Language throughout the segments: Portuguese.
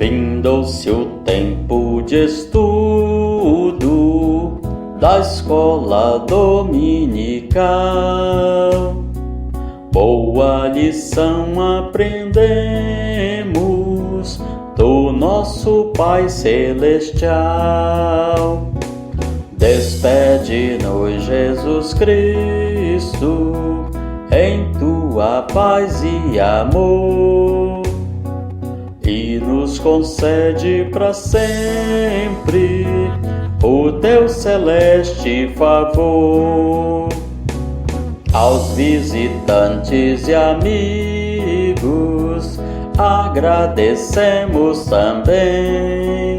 Findou-se o tempo de estudo da escola dominical. Boa lição aprendemos do nosso Pai Celestial. Despede-nos, Jesus Cristo, em tua paz e amor, e nos concede para sempre o teu celeste favor. Aos visitantes e amigos agradecemos também.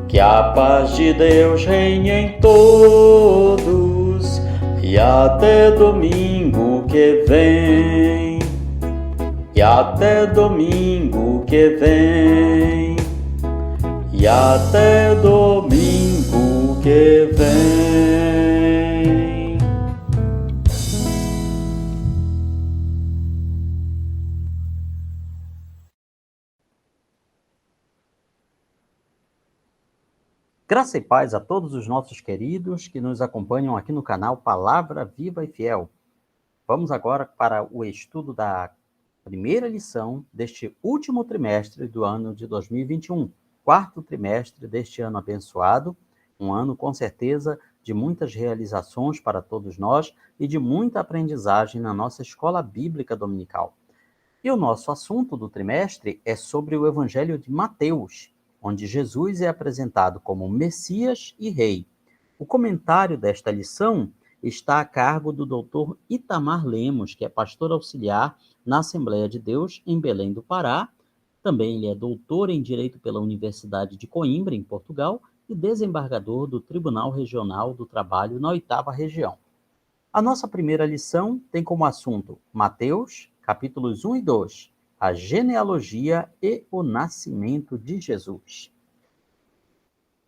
Que a paz de Deus reine em todos e até domingo que vem. E até domingo que vem. E até domingo que vem. Graça e paz a todos os nossos queridos que nos acompanham aqui no canal Palavra Viva e Fiel. Vamos agora para o estudo da primeira lição deste último trimestre do ano de 2021, quarto trimestre deste ano abençoado, um ano com certeza de muitas realizações para todos nós e de muita aprendizagem na nossa escola bíblica dominical. E o nosso assunto do trimestre é sobre o Evangelho de Mateus, onde Jesus é apresentado como Messias e Rei. O comentário desta lição está a cargo do Dr. Itamar Lemos, que é pastor auxiliar na Assembleia de Deus em Belém do Pará. Também ele é doutor em Direito pela Universidade de Coimbra, em Portugal, e desembargador do Tribunal Regional do Trabalho na 8ª Região. A nossa primeira lição tem como assunto Mateus, capítulos 1 e 2, a genealogia e o nascimento de Jesus.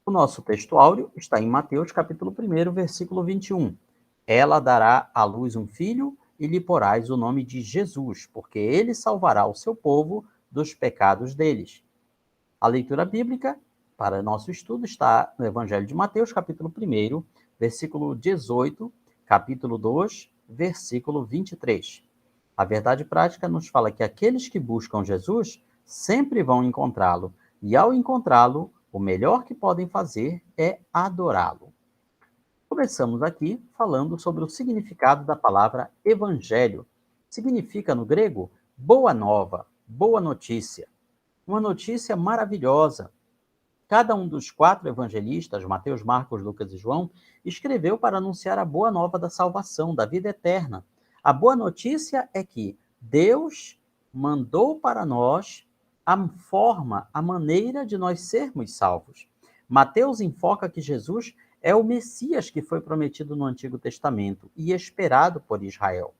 O nosso texto áureo está em Mateus, capítulo 1, versículo 21. Ela dará à luz um filho e lhe porás o nome de Jesus, porque ele salvará o seu povo dos pecados deles. A leitura bíblica para nosso estudo está no Evangelho de Mateus, capítulo 1, versículo 18, capítulo 2, versículo 23. A verdade prática nos fala que aqueles que buscam Jesus sempre vão encontrá-lo, e ao encontrá-lo, o melhor que podem fazer é adorá-lo. Começamos aqui falando sobre o significado da palavra evangelho. Significa no grego boa nova, boa notícia. Uma notícia maravilhosa. Cada um dos 4 evangelistas, Mateus, Marcos, Lucas e João, escreveu para anunciar a boa nova da salvação, da vida eterna. A boa notícia é que Deus mandou para nós a forma, a maneira de nós sermos salvos. Mateus enfoca que Jesus é o Messias que foi prometido no Antigo Testamento e esperado por Israel.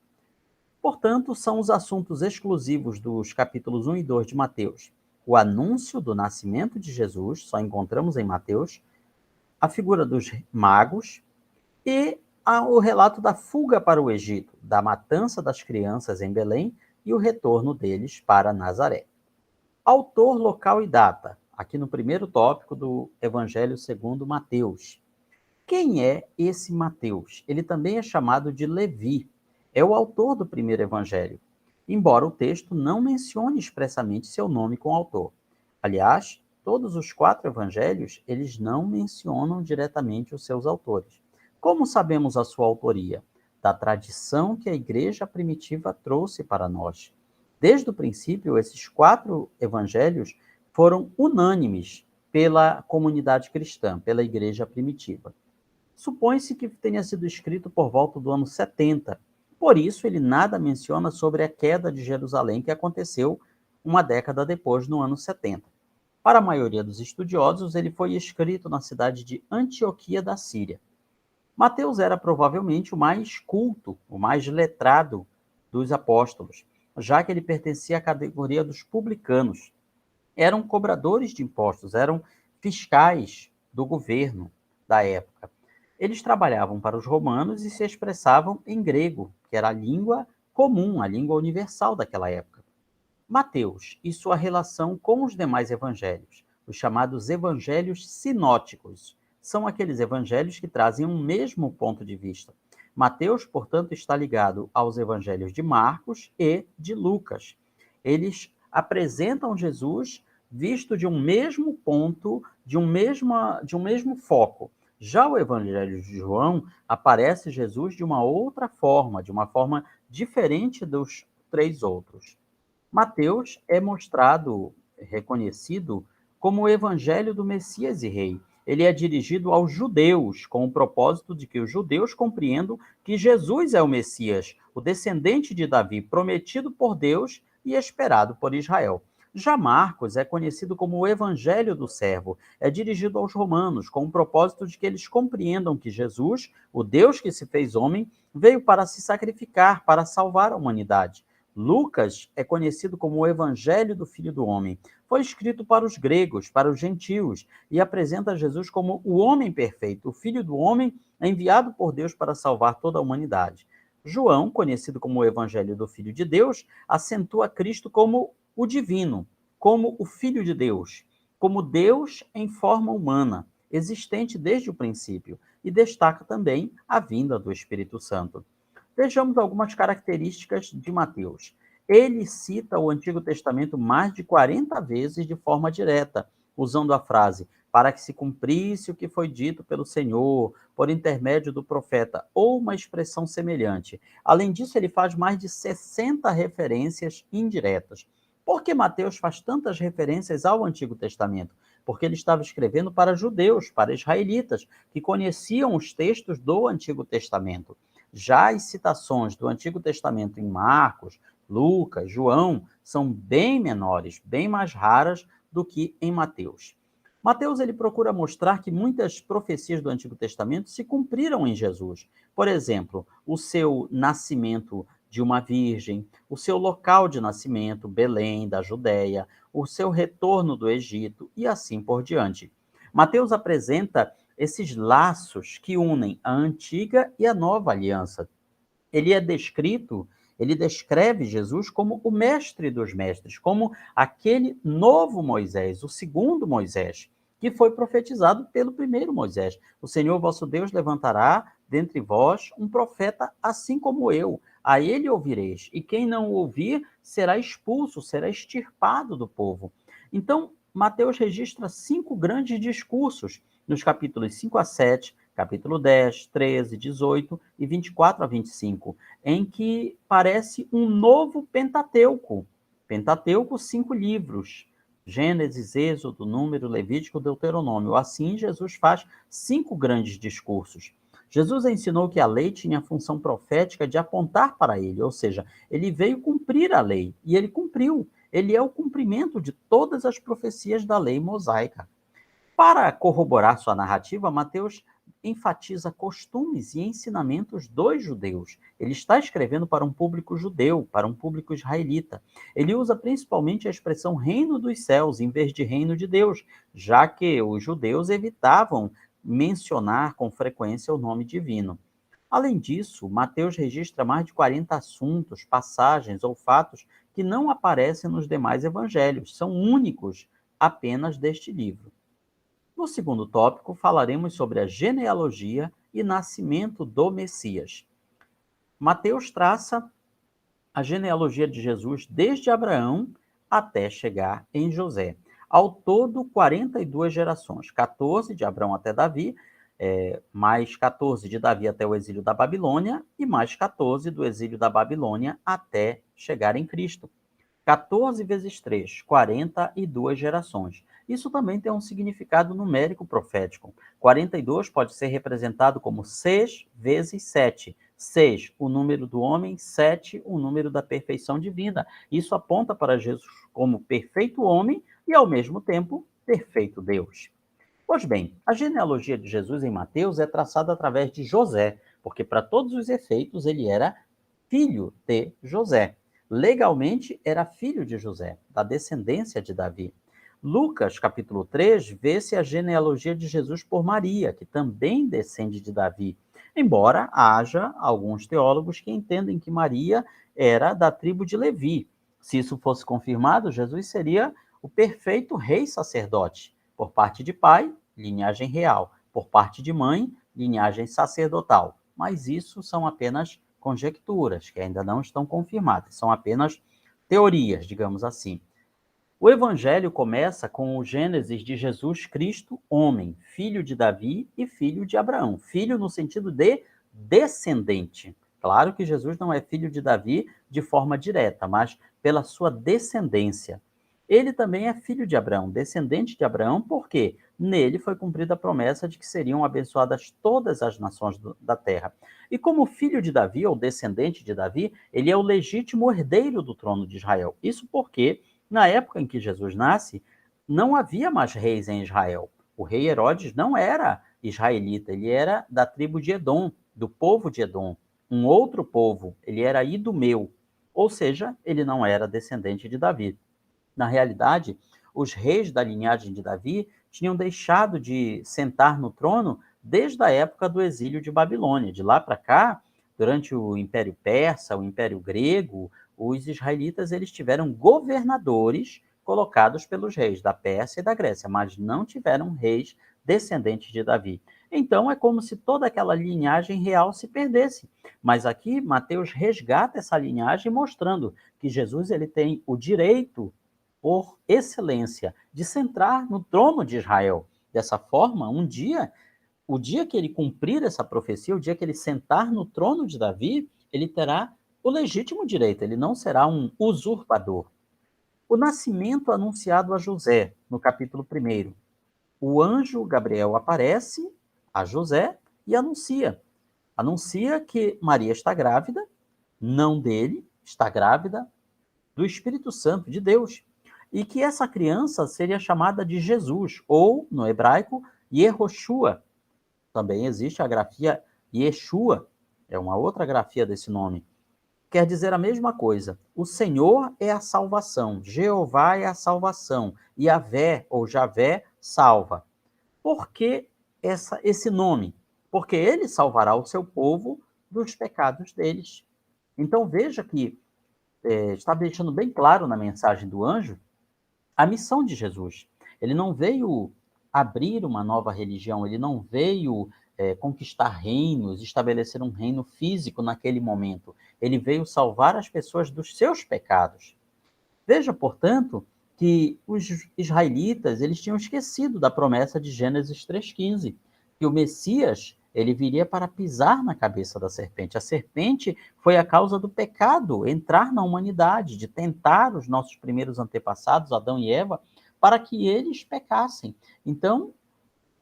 Portanto, são os assuntos exclusivos dos capítulos 1 e 2 de Mateus. O anúncio do nascimento de Jesus, só encontramos em Mateus, a figura dos magos e o relato da fuga para o Egito, da matança das crianças em Belém e o retorno deles para Nazaré. Autor, local e data, aqui no primeiro tópico do Evangelho segundo Mateus. Quem é esse Mateus? Ele também é chamado de Levi. É o autor do primeiro evangelho, embora o texto não mencione expressamente seu nome com autor. Aliás, todos os 4 evangelhos, eles não mencionam diretamente os seus autores. Como sabemos a sua autoria? Da tradição que a igreja primitiva trouxe para nós. Desde o princípio, esses 4 evangelhos foram unânimes pela comunidade cristã, pela igreja primitiva. Supõe-se que tenha sido escrito por volta do ano 70. Por isso, ele nada menciona sobre a queda de Jerusalém que aconteceu uma década depois, no ano 70. Para a maioria dos estudiosos, ele foi escrito na cidade de Antioquia da Síria. Mateus era provavelmente o mais culto, o mais letrado dos apóstolos, já que ele pertencia à categoria dos publicanos. Eram cobradores de impostos, eram fiscais do governo da época. Eles trabalhavam para os romanos e se expressavam em grego, que era a língua comum, a língua universal daquela época. Mateus e sua relação com os demais evangelhos, os chamados evangelhos sinóticos. São aqueles evangelhos que trazem um mesmo ponto de vista. Mateus, portanto, está ligado aos evangelhos de Marcos e de Lucas. Eles apresentam Jesus visto de um mesmo ponto, de um mesmo foco. Já o Evangelho de João aparece Jesus de uma outra forma, de uma forma diferente dos três outros. Mateus é mostrado, reconhecido, como o Evangelho do Messias e Rei. Ele é dirigido aos judeus, com o propósito de que os judeus compreendam que Jesus é o Messias, o descendente de Davi, prometido por Deus e esperado por Israel. Já Marcos é conhecido como o Evangelho do Servo. É dirigido aos romanos, com o propósito de que eles compreendam que Jesus, o Deus que se fez homem, veio para se sacrificar, para salvar a humanidade. Lucas é conhecido como o Evangelho do Filho do Homem. Foi escrito para os gregos, para os gentios, e apresenta Jesus como o homem perfeito, o Filho do Homem enviado por Deus para salvar toda a humanidade. João, conhecido como o Evangelho do Filho de Deus, acentua Cristo como o divino, como o Filho de Deus, como Deus em forma humana, existente desde o princípio, e destaca também a vinda do Espírito Santo. Vejamos algumas características de Mateus. Ele cita o Antigo Testamento mais de 40 vezes de forma direta, usando a frase para que se cumprisse o que foi dito pelo Senhor, por intermédio do profeta, ou uma expressão semelhante. Além disso, ele faz mais de 60 referências indiretas. Por que Mateus faz tantas referências ao Antigo Testamento? Porque ele estava escrevendo para judeus, para israelitas, que conheciam os textos do Antigo Testamento. Já as citações do Antigo Testamento em Marcos, Lucas, João, são bem menores, bem mais raras do que em Mateus. Mateus ele procura mostrar que muitas profecias do Antigo Testamento se cumpriram em Jesus. Por exemplo, o seu nascimento de uma virgem, o seu local de nascimento, Belém, da Judéia, o seu retorno do Egito e assim por diante. Mateus apresenta esses laços que unem a antiga e a nova aliança. Ele descreve Jesus como o mestre dos mestres, como aquele novo Moisés, o segundo Moisés, que foi profetizado pelo primeiro Moisés. O Senhor vosso Deus levantará dentre vós um profeta assim como eu. A ele ouvireis, e quem não o ouvir será expulso, será extirpado do povo. Então, Mateus registra 5 grandes discursos nos capítulos 5 a 7, capítulo 10, 13, 18 e 24 a 25, em que parece um novo Pentateuco. Pentateuco, 5 livros. Gênesis, Êxodo, Número, Levítico, Deuteronômio. Assim, Jesus faz 5 grandes discursos. Jesus ensinou que a lei tinha a função profética de apontar para ele, ou seja, ele veio cumprir a lei, e ele cumpriu. Ele é o cumprimento de todas as profecias da lei mosaica. Para corroborar sua narrativa, Mateus enfatiza costumes e ensinamentos dos judeus. Ele está escrevendo para um público judeu, para um público israelita. Ele usa principalmente a expressão reino dos céus em vez de reino de Deus, já que os judeus evitavam mencionar com frequência o nome divino. Além disso, Mateus registra mais de 40 assuntos, passagens ou fatos que não aparecem nos demais evangelhos, são únicos apenas deste livro. No segundo tópico, falaremos sobre a genealogia e nascimento do Messias. Mateus traça a genealogia de Jesus desde Abraão até chegar em José. Ao todo, 42 gerações, 14 de Abraão até Davi, mais 14 de Davi até o exílio da Babilônia e mais 14 do exílio da Babilônia até chegar em Cristo. 14 vezes 3, 42 gerações. Isso também tem um significado numérico profético. 42 pode ser representado como 6 vezes 7. 6, o número do homem, 7, o número da perfeição divina. Isso aponta para Jesus como perfeito homem e, ao mesmo tempo, perfeito Deus. Pois bem, a genealogia de Jesus em Mateus é traçada através de José, porque, para todos os efeitos, ele era filho de José. Legalmente, era filho de José, da descendência de Davi. Lucas, capítulo 3, vê-se a genealogia de Jesus por Maria, que também descende de Davi. Embora haja alguns teólogos que entendem que Maria era da tribo de Levi. Se isso fosse confirmado, Jesus seria o perfeito rei sacerdote. Por parte de pai, linhagem real. Por parte de mãe, linhagem sacerdotal. Mas isso são apenas conjecturas, que ainda não estão confirmadas. São apenas teorias, digamos assim. O evangelho começa com o Gênesis de Jesus Cristo, homem, filho de Davi e filho de Abraão. Filho no sentido de descendente. Claro que Jesus não é filho de Davi de forma direta, mas pela sua descendência. Ele também é filho de Abraão, descendente de Abraão, porque nele foi cumprida a promessa de que seriam abençoadas todas as nações da terra. E como filho de Davi, ou descendente de Davi, ele é o legítimo herdeiro do trono de Israel. Isso porque na época em que Jesus nasce, não havia mais reis em Israel. O rei Herodes não era israelita, ele era da tribo de Edom, do povo de Edom, um outro povo, ele era idumeu, ou seja, ele não era descendente de Davi. Na realidade, os reis da linhagem de Davi tinham deixado de sentar no trono desde a época do exílio de Babilônia. De lá para cá, durante o Império Persa, o Império Grego, os israelitas eles tiveram governadores colocados pelos reis da Pérsia e da Grécia, mas não tiveram reis descendentes de Davi. Então é como se toda aquela linhagem real se perdesse. Mas aqui Mateus resgata essa linhagem mostrando que Jesus ele tem o direito por excelência de sentar no trono de Israel. Dessa forma, um dia, o dia que ele cumprir essa profecia, o dia que ele sentar no trono de Davi, ele terá o legítimo direito, ele não será um usurpador. O nascimento anunciado a José, no capítulo 1. O anjo Gabriel aparece a José e anuncia que Maria está grávida, não dele, está grávida do Espírito Santo de Deus, e que essa criança seria chamada de Jesus, ou, no hebraico, Yehoshua. Também existe a grafia Yeshua, é uma outra grafia desse nome. Quer dizer a mesma coisa. O Senhor é a salvação, Jeová é a salvação, Yahvé ou Javé salva. Por que esse nome? Porque ele salvará o seu povo dos pecados deles. Então veja que está deixando bem claro na mensagem do anjo a missão de Jesus. Ele não veio abrir uma nova religião, ele não veio conquistar reinos, estabelecer um reino físico naquele momento. Ele veio salvar as pessoas dos seus pecados. Veja, portanto, que os israelitas eles tinham esquecido da promessa de Gênesis 3,15, que o Messias ele viria para pisar na cabeça da serpente. A serpente foi a causa do pecado entrar na humanidade, de tentar os nossos primeiros antepassados, Adão e Eva, para que eles pecassem. Então,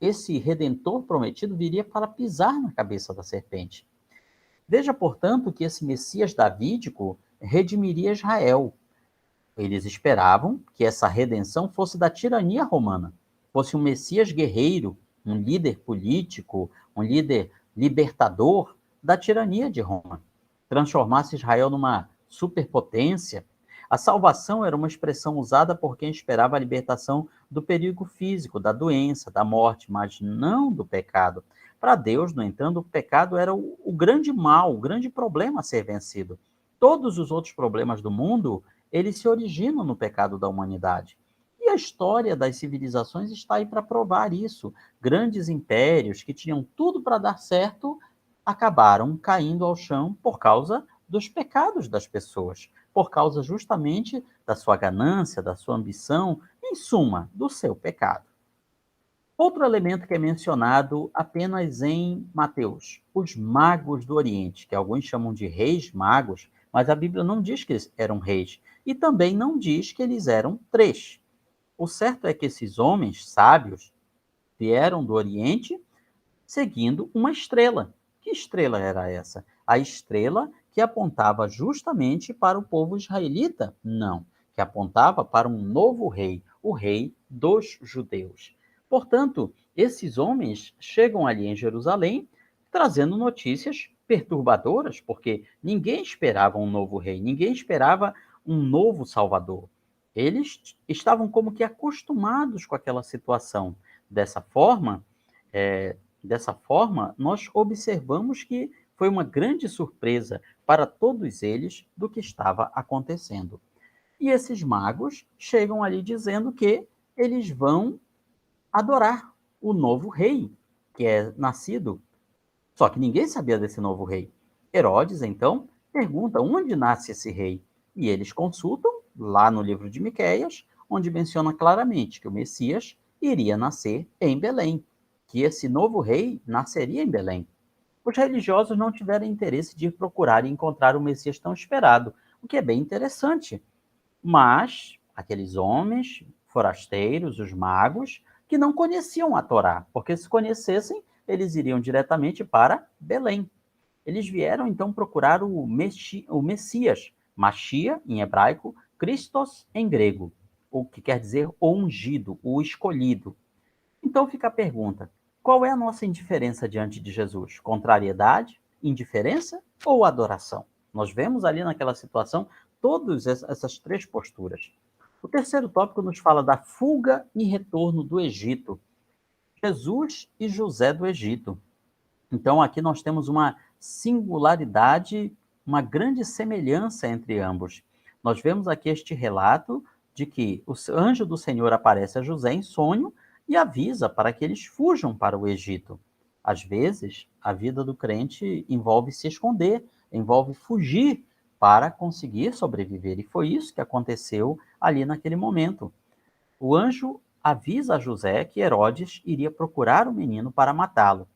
esse Redentor prometido viria para pisar na cabeça da serpente. Veja, portanto, que esse Messias davídico redimiria Israel. Eles esperavam que essa redenção fosse da tirania romana, fosse um Messias guerreiro, um líder político, um líder libertador da tirania de Roma. Transformasse Israel numa superpotência. A salvação era uma expressão usada por quem esperava a libertação do perigo físico, da doença, da morte, mas não do pecado. Para Deus, no entanto, o pecado era o grande mal, o grande problema a ser vencido. Todos os outros problemas do mundo eles se originam no pecado da humanidade. E a história das civilizações está aí para provar isso. Grandes impérios que tinham tudo para dar certo acabaram caindo ao chão por causa dos pecados das pessoas, por causa justamente da sua ganância, da sua ambição, em suma, do seu pecado. Outro elemento que é mencionado apenas em Mateus, os magos do Oriente, que alguns chamam de reis magos, mas a Bíblia não diz que eles eram reis, e também não diz que eles eram 3. O certo é que esses homens sábios vieram do Oriente seguindo uma estrela. Que estrela era essa? A estrela que apontava justamente para o povo israelita? Não, que apontava para um novo rei, o rei dos judeus. Portanto, esses homens chegam ali em Jerusalém trazendo notícias perturbadoras, porque ninguém esperava um novo rei, ninguém esperava um novo salvador. Eles estavam como que acostumados com aquela situação. Dessa forma, nós observamos que foi uma grande surpresa para todos eles do que estava acontecendo. E esses magos chegam ali dizendo que eles vão adorar o novo rei que é nascido. Só que ninguém sabia desse novo rei. Herodes, então, pergunta onde nasce esse rei. E eles consultam lá no livro de Miqueias, onde menciona claramente que o Messias iria nascer em Belém, que esse novo rei nasceria em Belém. Os religiosos não tiveram interesse de ir procurar e encontrar o Messias tão esperado, o que é bem interessante. Mas aqueles homens forasteiros, os magos, que não conheciam a Torá, porque se conhecessem, eles iriam diretamente para Belém. Eles vieram então procurar o Messias, Machia em hebraico, Christos em grego, o que quer dizer o ungido, o escolhido. Então fica a pergunta: qual é a nossa indiferença diante de Jesus? Contrariedade, indiferença ou adoração? Nós vemos ali naquela situação todas essas três posturas. O terceiro tópico nos fala da fuga e retorno do Egito. Jesus e José do Egito. Então aqui nós temos uma singularidade, uma grande semelhança entre ambos. Nós vemos aqui este relato de que o anjo do Senhor aparece a José em sonho e avisa para que eles fujam para o Egito. Às vezes, a vida do crente envolve se esconder, envolve fugir para conseguir sobreviver. E foi isso que aconteceu ali naquele momento. O anjo avisa a José que Herodes iria procurar o menino para matá-lo.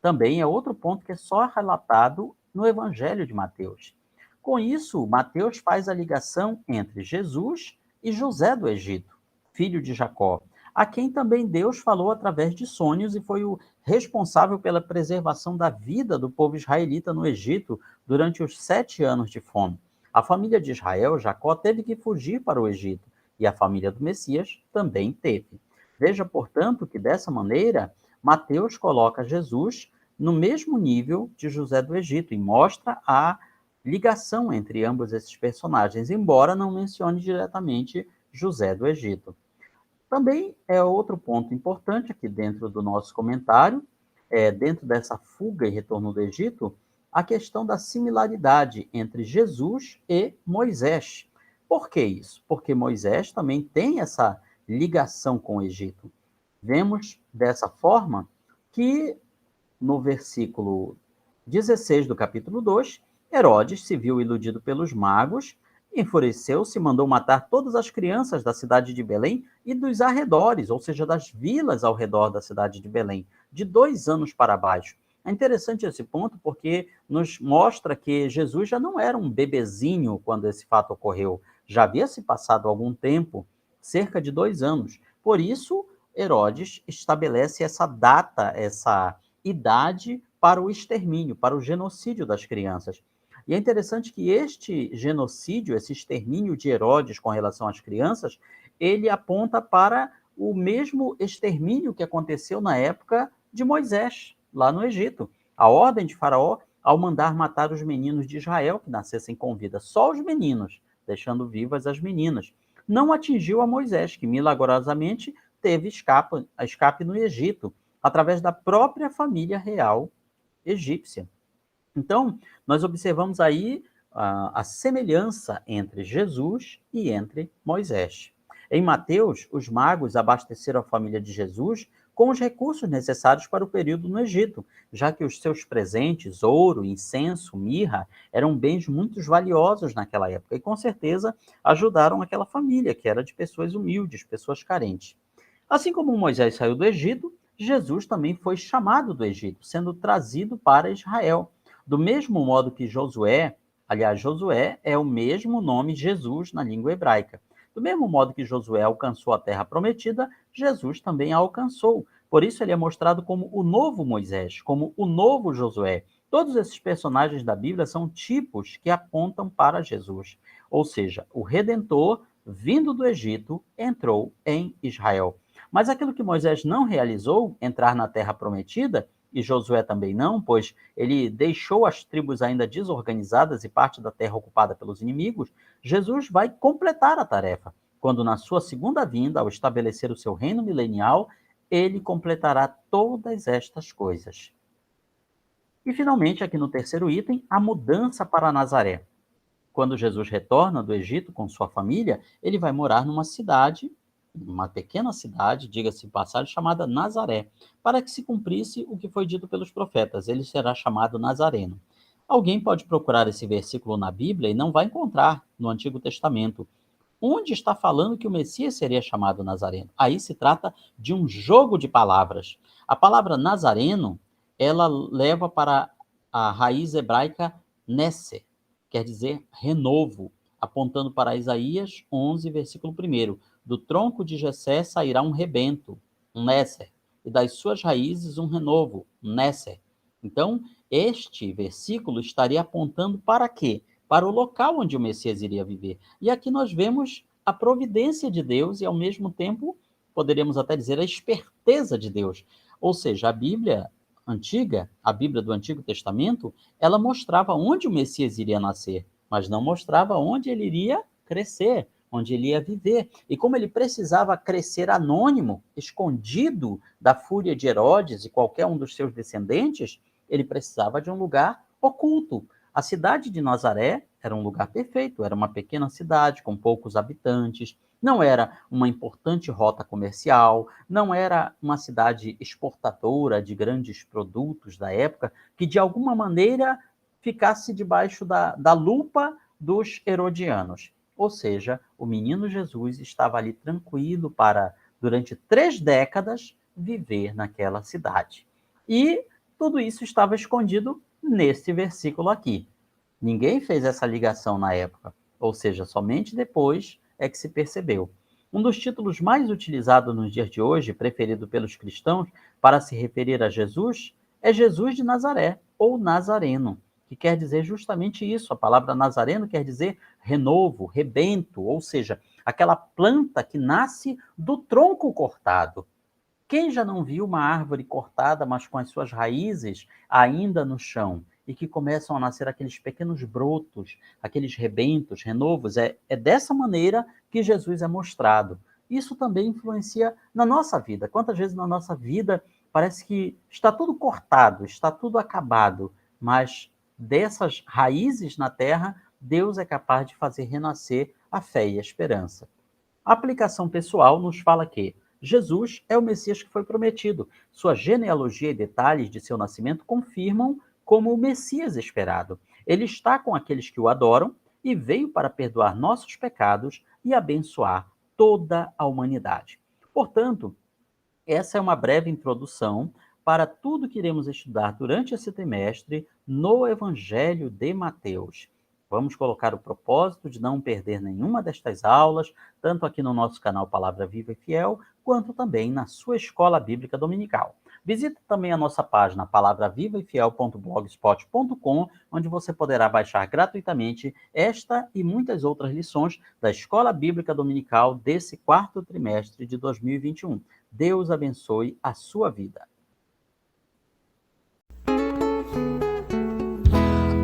Também é outro ponto que é só relatado no Evangelho de Mateus. Com isso, Mateus faz a ligação entre Jesus e José do Egito, filho de Jacó, a quem também Deus falou através de sonhos e foi o responsável pela preservação da vida do povo israelita no Egito durante os 7 anos de fome. A família de Israel, Jacó, teve que fugir para o Egito e a família do Messias também teve. Veja, portanto, que dessa maneira Mateus coloca Jesus no mesmo nível de José do Egito e mostra a ligação entre ambos esses personagens, embora não mencione diretamente José do Egito. Também é outro ponto importante aqui dentro do nosso comentário, dentro dessa fuga e retorno do Egito, a questão da similaridade entre Jesus e Moisés. Por que isso? Porque Moisés também tem essa ligação com o Egito. Vemos dessa forma que no versículo 16 do capítulo 2, Herodes se viu iludido pelos magos, enfureceu-se e mandou matar todas as crianças da cidade de Belém e dos arredores, ou seja, das vilas ao redor da cidade de Belém, de 2 anos para baixo. É interessante esse ponto porque nos mostra que Jesus já não era um bebezinho quando esse fato ocorreu. Já havia se passado algum tempo, cerca de 2 anos. Por isso, Herodes estabelece essa data, essa idade para o extermínio, para o genocídio das crianças. E é interessante que este genocídio, esse extermínio de Herodes com relação às crianças, ele aponta para o mesmo extermínio que aconteceu na época de Moisés, lá no Egito. A ordem de Faraó, ao mandar matar os meninos de Israel que nascessem com vida, só os meninos, deixando vivas as meninas, não atingiu a Moisés, que milagrosamente teve escape no Egito, através da própria família real egípcia. Então, nós observamos aí a semelhança entre Jesus e entre Moisés. Em Mateus, os magos abasteceram a família de Jesus com os recursos necessários para o período no Egito, já que os seus presentes, ouro, incenso, mirra, eram bens muito valiosos naquela época e com certeza ajudaram aquela família, que era de pessoas humildes, pessoas carentes. Assim como Moisés saiu do Egito, Jesus também foi chamado do Egito, sendo trazido para Israel. Do mesmo modo que Josué, aliás, Josué é o mesmo nome Jesus na língua hebraica. Do mesmo modo que Josué alcançou a terra prometida, Jesus também a alcançou. Por isso ele é mostrado como o novo Moisés, como o novo Josué. Todos esses personagens da Bíblia são tipos que apontam para Jesus. Ou seja, o Redentor, vindo do Egito, entrou em Israel. Mas aquilo que Moisés não realizou, entrar na terra prometida, e Josué também não, pois ele deixou as tribos ainda desorganizadas e parte da terra ocupada pelos inimigos, Jesus vai completar a tarefa, quando na sua segunda vinda, ao estabelecer o seu reino milenial, ele completará todas estas coisas. E finalmente, aqui no terceiro item, a mudança para Nazaré. quando Jesus retorna do Egito com sua família, ele vai morar numa cidade, uma pequena cidade, diga-se de passagem, chamada Nazaré, para que se cumprisse o que foi dito pelos profetas, ele será chamado Nazareno. Alguém pode procurar esse versículo na Bíblia e não vai encontrar no Antigo Testamento. Onde está falando que o Messias seria chamado Nazareno? Aí se trata de um jogo de palavras. A palavra Nazareno, ela leva para a raiz hebraica Nesser, quer dizer renovo, apontando para Isaías 11, versículo 1. Do tronco de Jessé sairá um rebento, um Nesser, e das suas raízes um renovo, um Nesser. Então, este versículo estaria apontando para quê? Para o local onde o Messias iria viver. E aqui nós vemos a providência de Deus e, ao mesmo tempo, poderíamos até dizer a esperteza de Deus. Ou seja, a Bíblia antiga, a Bíblia do Antigo Testamento, ela mostrava onde o Messias iria nascer, mas não mostrava onde ele iria crescer, onde ele ia viver. E como ele precisava crescer anônimo, escondido da fúria de Herodes e qualquer um dos seus descendentes, ele precisava de um lugar oculto. A cidade de Nazaré era um lugar perfeito, era uma pequena cidade com poucos habitantes, não era uma importante rota comercial, não era uma cidade exportadora de grandes produtos da época, que de alguma maneira ficasse debaixo da lupa dos herodianos. Ou seja, o menino Jesus estava ali tranquilo para, durante 3 décadas, viver naquela cidade. E tudo isso estava escondido nesse versículo aqui. Ninguém fez essa ligação na época, ou seja, somente depois é que se percebeu. Um dos títulos mais utilizados nos dias de hoje, preferido pelos cristãos, para se referir a Jesus, é Jesus de Nazaré, ou Nazareno, que quer dizer justamente isso. A palavra Nazareno quer dizer renovo, rebento, ou seja, aquela planta que nasce do tronco cortado. Quem já não viu uma árvore cortada, mas com as suas raízes ainda no chão, e que começam a nascer aqueles pequenos brotos, aqueles rebentos, renovos? É dessa maneira que Jesus é mostrado. Isso também influencia na nossa vida. Quantas vezes na nossa vida parece que está tudo cortado, está tudo acabado, mas dessas raízes na terra, Deus é capaz de fazer renascer a fé e a esperança. A aplicação pessoal nos fala que Jesus é o Messias que foi prometido. Sua genealogia e detalhes de seu nascimento confirmam como o Messias esperado. Ele está com aqueles que o adoram e veio para perdoar nossos pecados e abençoar toda a humanidade. Portanto, essa é uma breve introdução para tudo que iremos estudar durante esse trimestre no Evangelho de Mateus. Vamos colocar o propósito de não perder nenhuma destas aulas, tanto aqui no nosso canal Palavra Viva e Fiel, quanto também na sua escola bíblica dominical. Visite também a nossa página palavravivaefiel.blogspot.com, onde você poderá baixar gratuitamente esta e muitas outras lições da Escola Bíblica Dominical desse 4º trimestre de 2021. Deus abençoe a sua vida.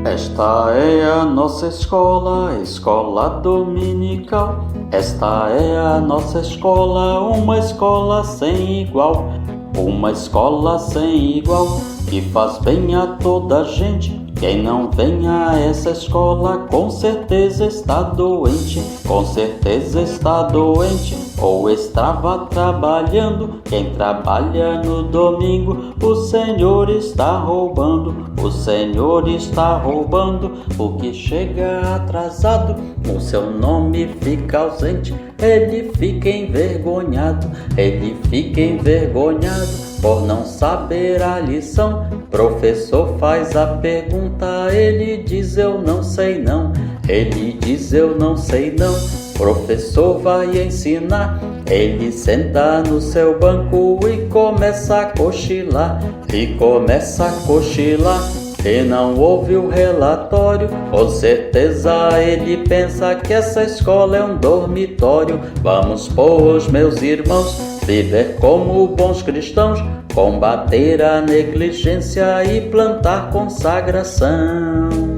Esta é a nossa escola, escola dominical. Esta é a nossa escola, uma escola sem igual. Uma escola sem igual, que faz bem a toda a gente. Quem não vem a essa escola, com certeza está doente. Com certeza está doente, ou estava trabalhando. Quem trabalha no domingo, o Senhor está roubando. O Senhor está roubando. O que chega atrasado, o seu nome fica ausente. Ele fica envergonhado, ele fica envergonhado por não saber a lição. Professor faz a pergunta, ele diz eu não sei não. Ele diz eu não sei não. Professor vai ensinar, ele senta no seu banco e começa a cochilar. E começa a cochilar. E não ouve o relatório, com certeza ele pensa que essa escola é um dormitório. Vamos, pois, meus irmãos, viver como bons cristãos, combater a negligência e plantar consagração.